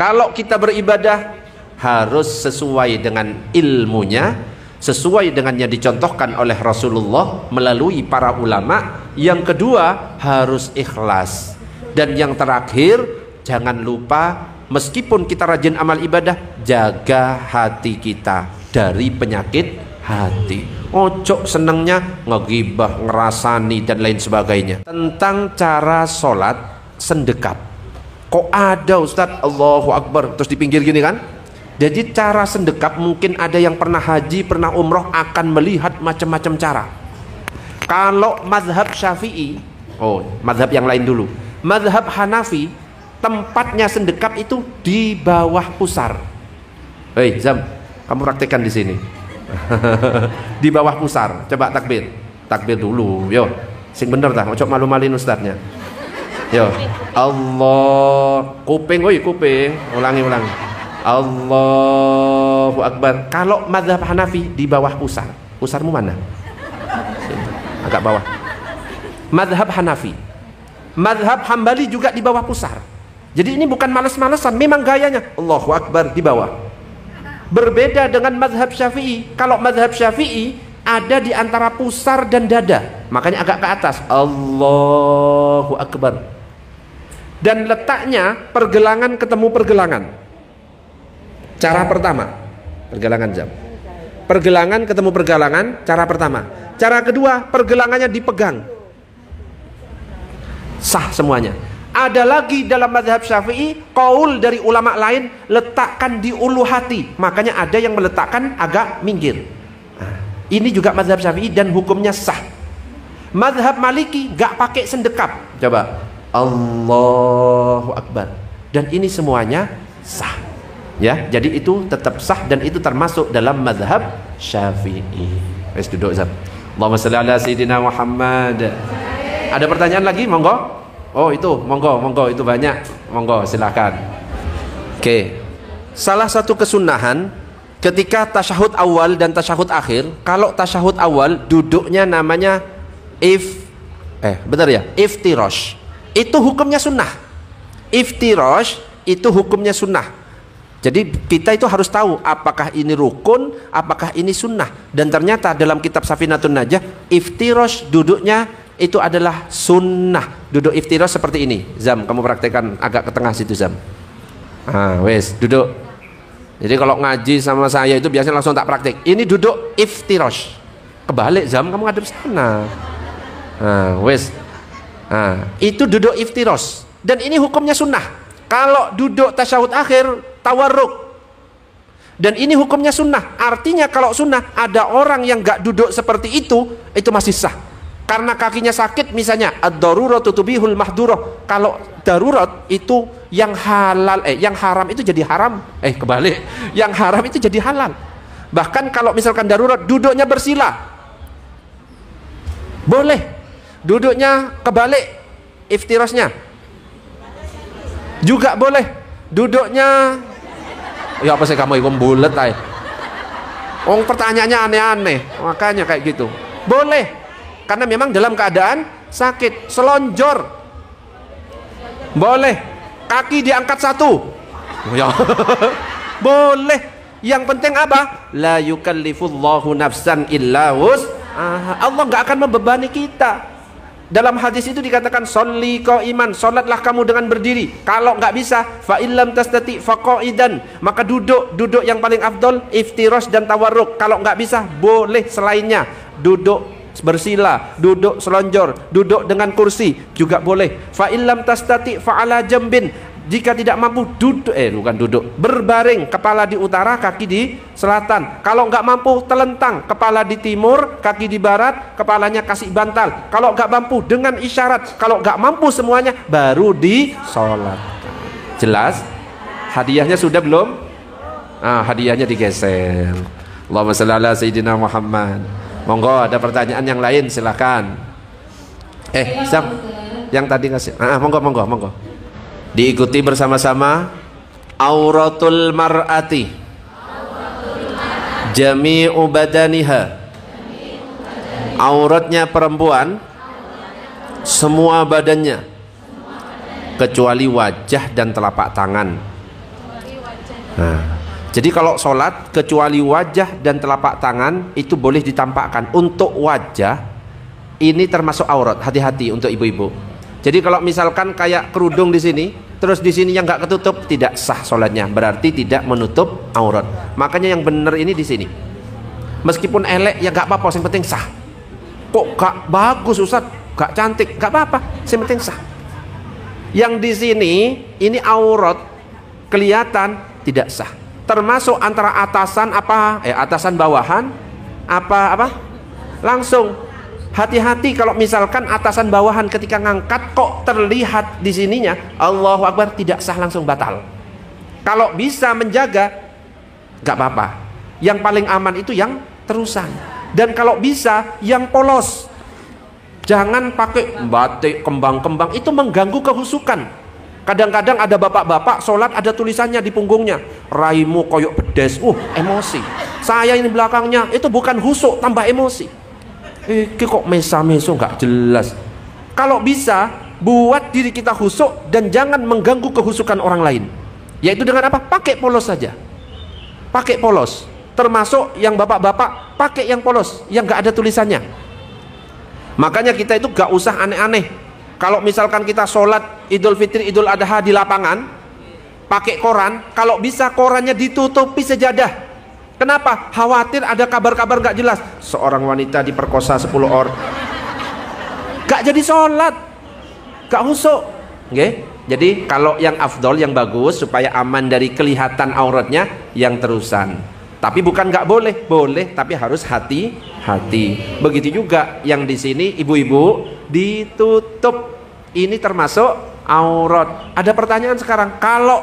Kalau kita beribadah harus sesuai dengan ilmunya, sesuai dengan yang dicontohkan oleh Rasulullah melalui para ulama. Yang kedua, harus ikhlas. Dan yang terakhir, jangan lupa meskipun kita rajin amal ibadah, jaga hati kita dari penyakit hati. Ojo senengnya ngegibah, ngerasani dan lain sebagainya. Tentang cara sholat sendekap, kok ada Ustadz Allahu Akbar terus di pinggir gini kan? Jadi cara sendekap, mungkin ada yang pernah haji, pernah umroh akan melihat macam-macam cara. Kalau mazhab Syafi'i, mazhab yang lain dulu. Mazhab Hanafi, tempatnya sendekap itu di bawah pusar. Hei Zam, kamu praktekkan di sini. Di bawah pusar. Coba takbir. Takbir dulu. Yo, sing bener dah. Ojo malu-malin ustadznya. Yo, Allah. Kuping, kuping. Ulangi. Allahu Akbar. Kalau mazhab Hanafi di bawah pusar. Pusarmu mana? Agak bawah. Mazhab Hanafi. Mazhab Hambali juga di bawah pusar. Jadi ini bukan males-malesan, memang gayanya Allahu Akbar di bawah. Berbeda dengan mazhab Syafi'i. Kalau mazhab Syafi'i ada di antara pusar dan dada, makanya agak ke atas. Allahu Akbar. Dan letaknya pergelangan ketemu pergelangan. Cara pertama, pergelangan jam. Pergelangan ketemu pergelangan, cara pertama. Cara kedua, pergelangannya dipegang. Sah semuanya. Ada lagi dalam mazhab Syafi'i, qaul dari ulama lain, letakkan di ulu hati. Makanya ada yang meletakkan agak minggir. Ini juga mazhab Syafi'i dan hukumnya sah. Mazhab Maliki gak pakai sendekap. Coba Allahu Akbar. Dan ini semuanya sah. Ya, jadi itu tetap sah dan itu termasuk dalam mazhab Syafi'i. Wes duduk Zam. Allahumma shalli ala sayyidina Muhammad. Ada pertanyaan lagi? Monggo. Oh itu, monggo itu banyak. Monggo silakan. Oke. Salah satu kesunahan ketika tasyahud awal dan tasyahud akhir, kalau tasyahud awal duduknya namanya iftirash. Itu hukumnya sunnah. Iftirash itu hukumnya sunnah. Jadi kita itu harus tahu apakah ini rukun, apakah ini sunnah. Dan ternyata dalam kitab Safinatun Najah, iftirash duduknya itu adalah sunnah. Duduk iftirash seperti ini. Zam, kamu praktekkan agak ke tengah situ Zam. Wes duduk. Jadi kalau ngaji sama saya itu biasanya langsung tak praktek. Ini duduk iftirash. Kebalik Zam, kamu ngadep sana. Wes. Itu duduk iftirash. Dan ini hukumnya sunnah. Kalau duduk tasyahud akhir tawarruk. Dan ini hukumnya sunnah. Artinya kalau sunnah ada orang yang gak duduk seperti itu masih sah. Karena kakinya sakit misalnya, ad-daruratu tubihul mahdurah. Kalau darurat itu yang halal, yang haram itu jadi haram. Kebalik. Yang haram itu jadi halal. Bahkan kalau misalkan darurat duduknya bersila, boleh. Duduknya kebalik, iftirasnya juga boleh. Duduknya ya apa sih kamu ikut bulet pertanyaannya aneh-aneh. Makanya kayak gitu. Boleh. Karena memang dalam keadaan sakit. Selonjor boleh. Kaki diangkat satu ya. Boleh. Yang penting apa? La yukallifullahu nafsan illa Allah nggak akan membebani kita. Dalam hadis itu dikatakan sholli qaiman, salatlah kamu dengan berdiri. Kalau nggak bisa, fa illam tastati fa qa'idan, maka duduk yang paling afdol iftirash dan tawarruk. Kalau nggak bisa, boleh selainnya. Duduk bersila, duduk selonjor, duduk dengan kursi juga boleh. Fa illam tastati fa ala jambin, jika tidak mampu duduk berbaring, kepala di utara, kaki di selatan. Kalau nggak mampu telentang, kepala di timur, kaki di barat, kepalanya kasih bantal. Kalau nggak mampu dengan isyarat. Kalau nggak mampu semuanya baru disolat. Jelas? Hadiahnya sudah belum? Hadiahnya digeser. Allahumma shalli ala sayyidina Muhammad. Monggo ada pertanyaan yang lain silakan. Sam, yang tadi ngasih. Monggo. Diikuti bersama-sama. Auratul mar'ati jami'u badaniha. Auratnya perempuan semua badannya kecuali wajah dan telapak tangan. Nah, jadi kalau sholat kecuali wajah dan telapak tangan itu boleh ditampakkan. Untuk wajah ini termasuk aurat, hati-hati untuk ibu-ibu. Jadi kalau misalkan kayak kerudung di sini, terus di sini yang nggak ketutup, tidak sah sholatnya, berarti tidak menutup aurat. Makanya yang benar ini di sini. Meskipun elek ya nggak apa-apa, yang penting sah. Kok nggak bagus Ustaz, nggak cantik, nggak apa-apa, yang penting sah. Yang di sini ini aurat kelihatan tidak sah. Termasuk antara atasan atasan bawahan apa langsung. Hati-hati kalau misalkan atasan bawahan ketika ngangkat kok terlihat di sininya Allahu Akbar, tidak sah, langsung batal. Kalau bisa menjaga nggak apa-apa. Yang paling aman itu yang terusan. Dan kalau bisa yang polos. Jangan pakai batik kembang-kembang, itu mengganggu kehusukan. Kadang-kadang ada bapak-bapak sholat ada tulisannya di punggungnya, raimu koyok bedes, emosi. Saya ini belakangnya, itu bukan husuk, tambah emosi. Kok mesa-meso nggak jelas. Kalau bisa buat diri kita husuk dan jangan mengganggu kehusukan orang lain. Yaitu dengan apa? Pakai polos saja. Pakai polos. Termasuk yang bapak-bapak pakai yang polos, yang nggak ada tulisannya. Makanya kita itu nggak usah aneh-aneh. Kalau misalkan kita sholat Idul Fitri, Idul Adha di lapangan, pakai koran, kalau bisa korannya ditutupi sejadah. Kenapa? Khawatir ada kabar-kabar gak jelas. Seorang wanita diperkosa 10 orang. Gak jadi sholat, gak husuk. Okay? Jadi kalau yang afdol, yang bagus supaya aman dari kelihatan auratnya, yang terusan. Tapi bukan gak boleh, boleh, tapi harus hati-hati. Begitu juga yang di sini ibu-ibu ditutup. Ini termasuk aurat. Ada pertanyaan sekarang, kalau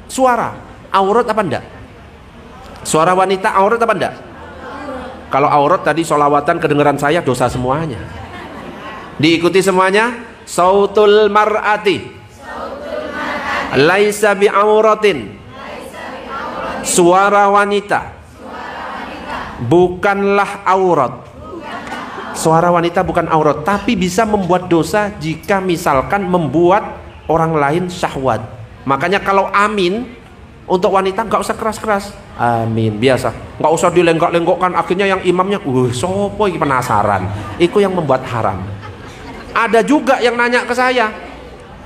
suara aurat apa enggak? Suara wanita aurat apa enggak? Kalau aurat tadi sholawatan kedengeran saya dosa semuanya. Diikuti semuanya. Sautul mar'ati laisa bi'auratin. Suara wanita bukanlah aurat. Suara wanita bukan aurat, tapi bisa membuat dosa jika misalkan membuat orang lain syahwat. Makanya kalau amin untuk wanita nggak usah keras-keras, amin biasa, nggak usah dilenggok-lenggokkan. Akhirnya yang imamnya, sopo ini penasaran, itu yang membuat haram. Ada juga yang nanya ke saya,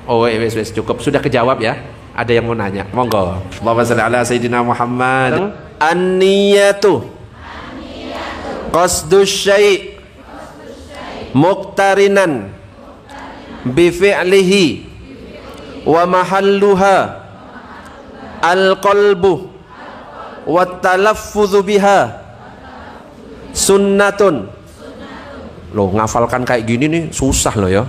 wes cukup, sudah kejawab ya. Ada yang mau nanya, monggo. Allahumma shalli ala sayyidina Muhammad. An-niyatu qasdus syai' muqtarinan bi fi'lihi wa mahalluha al-qalbu wa talaffudhu biha sunnatun. Loh, ngafalkan kayak gini nih susah loh ya.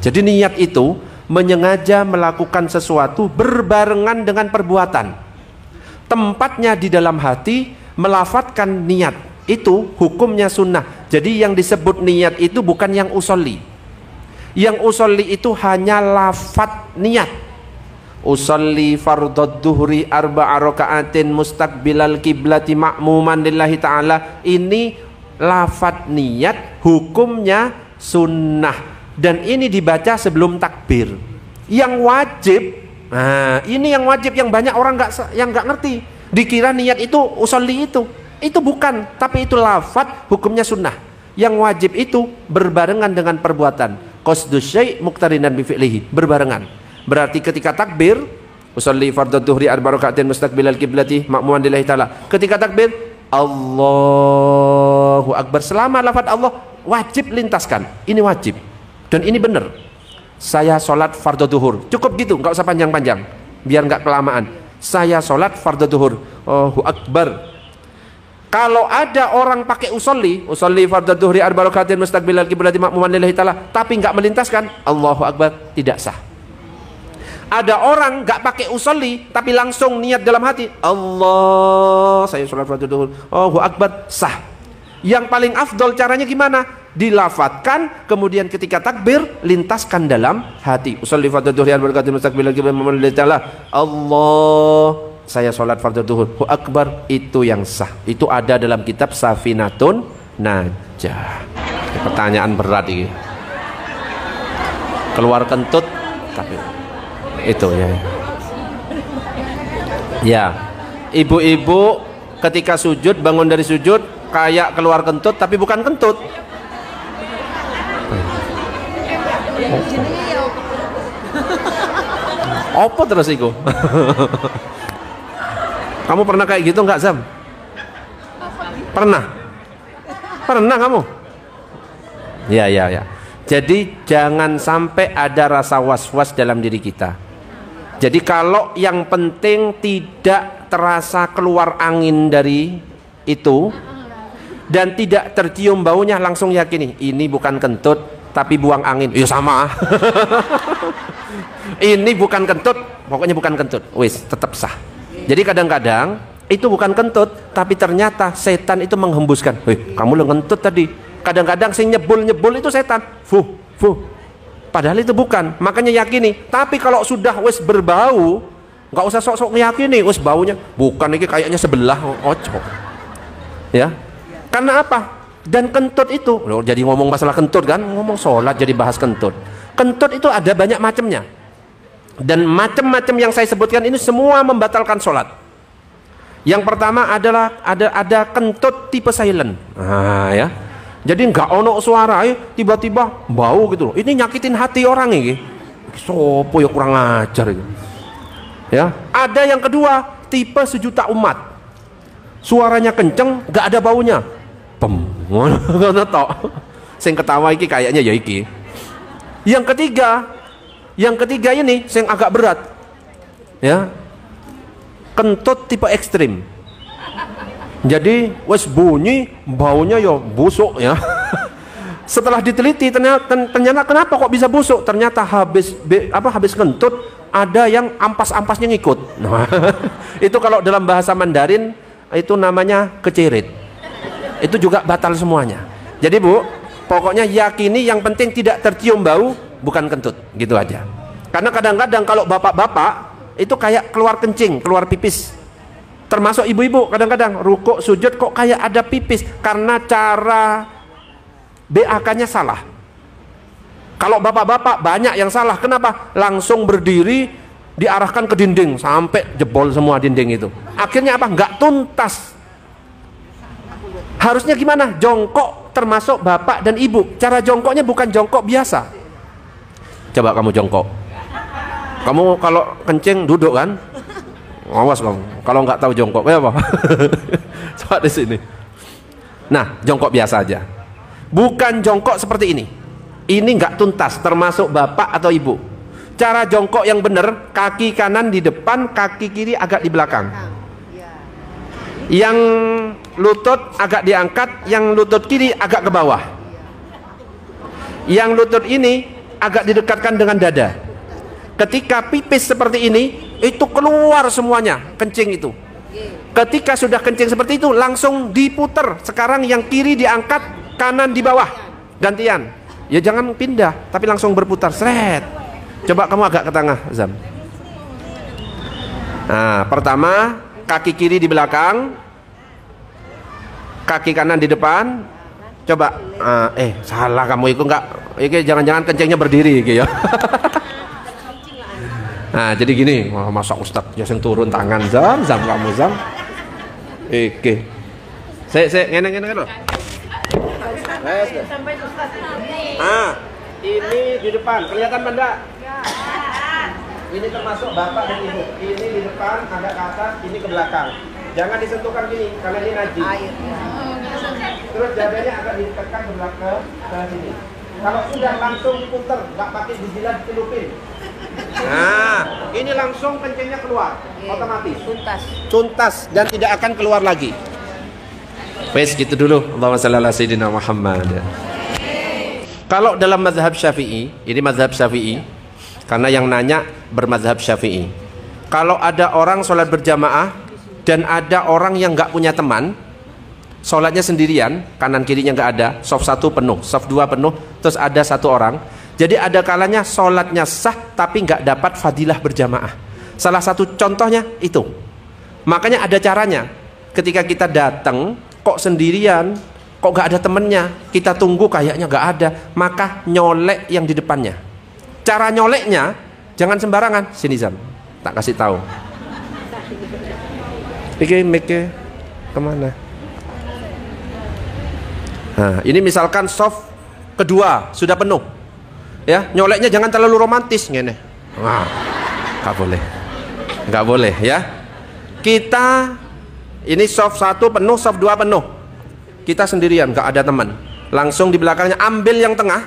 Jadi niat itu menyengaja melakukan sesuatu berbarengan dengan perbuatan. Tempatnya di dalam hati, melafadzkan niat itu hukumnya sunnah. Jadi yang disebut niat itu bukan yang usolli. Yang usolli itu hanya lafadz niat. Usolli fardad duhri arba'a raka'atin mustaqbilal kiblati ma'muman lillahi ta'ala. Ini lafadz niat, hukumnya sunnah. Dan ini dibaca sebelum takbir. Yang wajib, ini yang wajib, yang banyak orang yang nggak ngerti. Dikira niat itu usolli itu bukan, tapi itu lafadz, hukumnya sunnah. Yang wajib itu berbarengan dengan perbuatan. Qasdus syai' muqtarinan bi fi'lihi, berbarengan. Berarti ketika takbir, usolli fardhu dhuhri arba'a raka'atin mustaqbilal kiblati ma'muman lillahi ta'ala. Ketika takbir, Allahu Akbar. Selama lafadz Allah wajib lintaskan. Ini wajib. Dan ini benar. Saya sholat fardhu duhur, cukup gitu, nggak usah panjang-panjang, biar nggak kelamaan. Saya sholat fardhu duhur, Allahu Akbar. Kalau ada orang pakai usolli fardhu duhri arba'a raka'atin mustaqbilal kiblati ma'muman lillahi ta'ala, tapi nggak melintaskan Allahu Akbar, tidak sah. Ada orang nggak pakai usolli tapi langsung niat dalam hati, Allah, saya sholat fardhu duhur, Allahu Akbar, sah. Yang paling afdol caranya gimana? Dilafatkan, kemudian ketika takbir lintaskan dalam hati. Usolli fardhu dhuhri arba'a raka'atin mustaqbilal kiblati ma'muman lillahi ta'ala. Allah, saya sholat fardhu dhuhur, Allahu Akbar, itu yang sah. Itu ada dalam kitab Safinatun Najah. Pertanyaan berat ini. Keluar kentut tapi itu ya. Ya, ibu-ibu ketika sujud, bangun dari sujud kayak keluar kentut tapi bukan kentut. Apa terus itu? Kamu pernah kayak gitu nggak, Zam? Pernah? Pernah kamu? Ya. Jadi jangan sampai ada rasa was-was dalam diri kita. Jadi kalau yang penting tidak terasa keluar angin dari itu dan tidak tercium baunya, langsung yakini ini bukan kentut tapi buang angin. Ya sama. Ini bukan kentut, pokoknya bukan kentut. Wis, tetap sah. Jadi kadang-kadang itu bukan kentut tapi ternyata setan itu menghembuskan. Kamu lo kentut tadi. Kadang-kadang sing nyebul itu setan. Padahal itu bukan. Makanya yakini. Tapi kalau sudah wis berbau, nggak usah sok-sok meyakini wis baunya bukan, ini kayaknya sebelah. Ojo. Ya. Karena apa? Dan kentut itu, loh, jadi ngomong masalah kentut kan, ngomong sholat jadi bahas kentut. Kentut itu ada banyak macamnya. Dan macam-macam yang saya sebutkan ini semua membatalkan sholat. Yang pertama adalah ada kentut tipe silent. Nah, ya. Jadi nggak ono suara, tiba-tiba bau gitu loh. Ini nyakitin hati orang ini. Sopo ya kurang ajar gitu. Ya. Ada yang kedua tipe sejuta umat. Suaranya kenceng, nggak ada baunya. Ngono tok. Sing ketawa iki kayaknya ya iki. Yang ketiga ini sing agak berat. Ya. Kentut tipe ekstrim. Jadi wes bunyi baunya ya busuk ya. Setelah diteliti ternyata kenapa kok bisa busuk? Ternyata habis kentut ada yang ampas-ampasnya ngikut. Nah, itu kalau dalam bahasa Mandarin itu namanya kecerit. Itu juga batal semuanya. Jadi Bu, pokoknya yakini yang penting tidak tercium bau, bukan kentut, gitu aja. Karena kadang-kadang kalau bapak-bapak itu kayak keluar kencing, keluar pipis. Termasuk ibu-ibu kadang-kadang rukuk sujud kok kayak ada pipis karena cara BAK-nya salah. Kalau bapak-bapak banyak yang salah. Kenapa? Langsung berdiri diarahkan ke dinding sampai jebol semua dinding itu. Akhirnya apa? Nggak tuntas. Harusnya gimana? Jongkok termasuk bapak dan ibu. Cara jongkoknya bukan jongkok biasa. Coba kamu jongkok. Kamu kalau kencing duduk kan? Awas kamu. Kalau nggak tahu jongkok, kayak apa? Coba di sini. Nah, jongkok biasa aja. Bukan jongkok seperti ini. Ini nggak tuntas, termasuk bapak atau ibu. Cara jongkok yang benar, kaki kanan di depan, kaki kiri agak di belakang. Yang lutut agak diangkat, yang lutut kiri agak ke bawah. Yang lutut ini agak didekatkan dengan dada. Ketika pipis seperti ini, itu keluar semuanya, kencing itu. Ketika sudah kencing seperti itu, langsung diputer. Sekarang yang kiri diangkat, kanan di bawah. Gantian. Ya jangan pindah, tapi langsung berputar. Seret. Coba kamu agak ke tengah, Zam. Nah, pertama, kaki kiri di belakang, kaki kanan di depan. Coba. Salah kamu itu enggak. Iki jangan-jangan kencingnya berdiri gitu ya. Nah jadi gini, masa Ustadz yang turun tangan, Zam kamu Zam. Oke. Saya ngene loh. Ini di depan, kelihatan benda? Ini termasuk bapak dan ibu. Ini di depan, agak ke atas, ini ke belakang. Jangan disentuhkan gini, karena ini najis. Terus dadanya agak ditekan ke belakang, ke sini. Kalau sudah langsung puter, nggak pakai dijilat, celupin. Nah, ini langsung kencingnya keluar, otomatis. Tuntas dan tidak akan keluar lagi. Wes gitu dulu. Allahumma shalli ala sayyidina Muhammad. Kalau dalam mazhab Syafi'i, ini mazhab Syafi'i, karena yang nanya bermazhab Syafi'i. Kalau ada orang sholat berjamaah dan ada orang yang nggak punya teman, sholatnya sendirian, kanan kirinya nggak ada, saf 1 penuh, saf 2 penuh, terus ada satu orang. Jadi ada kalanya sholatnya sah tapi nggak dapat fadilah berjamaah. Salah satu contohnya itu. Makanya ada caranya. Ketika kita datang kok sendirian, kok nggak ada temennya, kita tunggu kayaknya nggak ada, maka nyolek yang di depannya. Cara nyoleknya jangan sembarangan. Sini Zam, tak kasih tahu. Mikir kemana? Nah, ini misalkan soft kedua sudah penuh, ya nyoleknya jangan terlalu romantis, ngene. Nah, nggak boleh ya. Kita ini soft 1 penuh, soft 2 penuh. Kita sendirian, nggak ada teman. Langsung di belakangnya ambil yang tengah,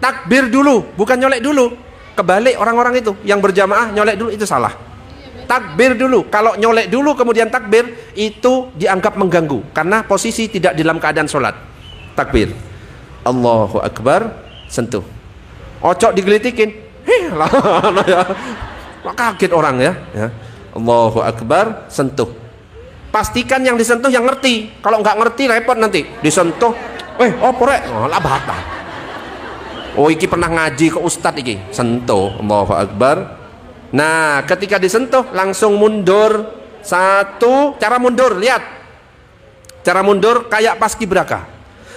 takbir dulu, bukan nyolek dulu. Kebalik orang-orang itu yang berjamaah nyolek dulu, itu salah. Takbir dulu. Kalau nyolek dulu kemudian takbir, itu dianggap mengganggu karena posisi tidak dalam keadaan sholat. Takbir, Allahu Akbar, sentuh. Ocok digelitikin, kaget orang ya. Allahu Akbar, sentuh. Pastikan yang disentuh yang ngerti. Kalau nggak ngerti repot nanti. Disentuh, porek, lah bata. Oh, iki pernah ngaji ke ustadz iki. Sentuh, Allahu Akbar. Nah, ketika disentuh langsung mundur. 1, cara mundur, lihat. Cara mundur kayak paskibraka.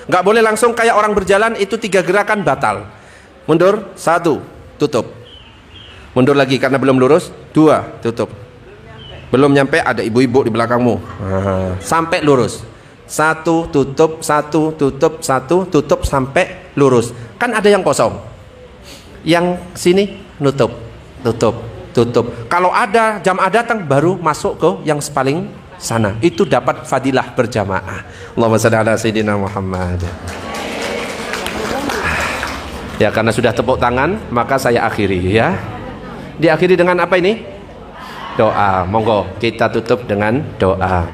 Nggak boleh langsung kayak orang berjalan, itu 3 gerakan batal. Mundur, 1, tutup. Mundur lagi karena belum lurus, 2, tutup. Belum nyampe ada ibu-ibu di belakangmu. Sampai lurus. 1 tutup, 1 tutup, 1 tutup sampai lurus. Kan ada yang kosong. Yang sini nutup, tutup, tutup. Kalau ada jamaah datang baru masuk ke yang paling sana. Itu dapat fadilah berjamaah. Allahumma shalli ala sayyidina Muhammad. Ya, karena sudah tepuk tangan, maka saya akhiri ya. Diakhiri dengan apa ini? Doa. Monggo kita tutup dengan doa.